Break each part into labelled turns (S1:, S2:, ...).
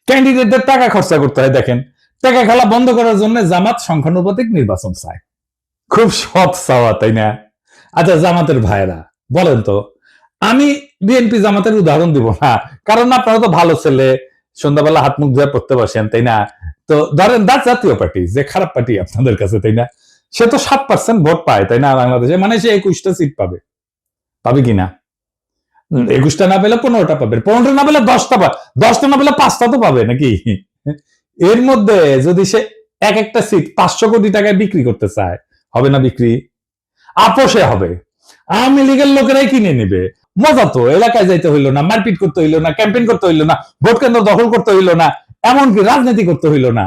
S1: ক্যান্ডিডেটদের টাকা খরচা করতে হয়। দেখেন, টাকা খেলা বন্ধ করার জন্য জামাত সংখ্যানুপাতিক নির্বাচন চায়। খুব সৎ চাওয়া, তাই না? আচ্ছা, জামাতের ভাইরা বলেন তো, আমি বিএনপি জামাতের উদাহরণ দিব না, কারণ আপনারা তো ভালো ছেলে, সন্ধ্যাবেলা হাত মুখ ধুয়ে পড়তে বসেন, তাই না? তো ধরেন জাতীয় পার্টি, যে খারাপ পার্টি আপনাদের কাছে, তাই না? সে তো 7% ভোট পায়, তাই না? বাংলাদেশে মানে সে 21টা সিট পাবে, পাবে কিনা? 21টা না পেলে 15টা পাবে, 15টা না পেলে 10টা পাবে, 10টা না পেলে 5টা তো পাবে নাকি? এর মধ্যে যদি সে এক একটা সিট 500 কোটি টাকায় বিক্রি করতে চায়, হবে না বিক্রি? আপোষে হবে, আওয়ামী লীগের লোকেরাই কিনে নেবে। মজা তো, এলাকায় যাইতে হইলো না, মারপিট করতে হইলো না, ক্যাম্পেইন করতে হইলো না, ভোট কেন্দ্র দখল করতে হইলো না, এমনকি রাজনীতি করতে হইলো না,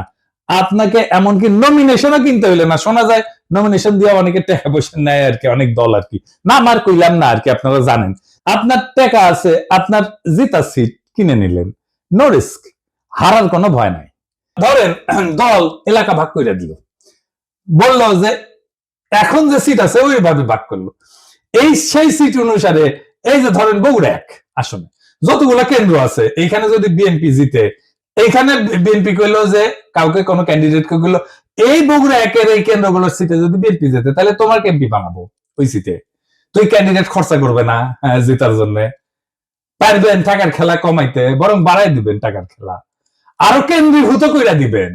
S1: আপনাকে এমনকি নমিনেশনও কিনতে হইলো না। শোনা যায় নমিনেশন দিয়ে অনেকে টাকা পয়সা নেয় আর কি, অনেক দল আর কি, না মার কইলাম না আর কি, আপনারা জানেন। আপনার টাকা আছে, আপনার জিতা সিট কিনে নিলেন, নো রিস্ক, হারার কোনো ভয় নাই। ধরেন দল এলাকা ভাগ করে দিল, বললো যে এখন যে সিট আছে ওইভাবে ভাগ করলো, এই সেই সিট অনুসারে এই যে ধরেন বগুড়া 1 আসনে যতগুলো কেন্দ্র আছে, এইখানে যদি বিএনপি জিতে, এইখানে বিএনপি কইলো যে কাউকে কোনো ক্যান্ডিডেট কে কইলো এই বগুড়া 1-এর এই কেন্দ্রগুলোর সিটে যদি বিএনপি জিতে, তাহলে তোমার এমপি বানাবো ওই সিটে। তুই ক্যান্ডিডেট খরচা করবে না জেতার জন্য, পারবেন টাকার খেলা কমাইতে, বরং বাড়াই দিবেন টাকার খেলা, আরো কেন্দ্রীভূত কইরা দিবেন।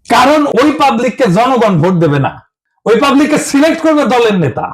S1: কারণ ওই পাবলিককে জনগণ ভোট দেবে না, ওই পাবলিককে সিলেক্ট করবে দলের নেতা।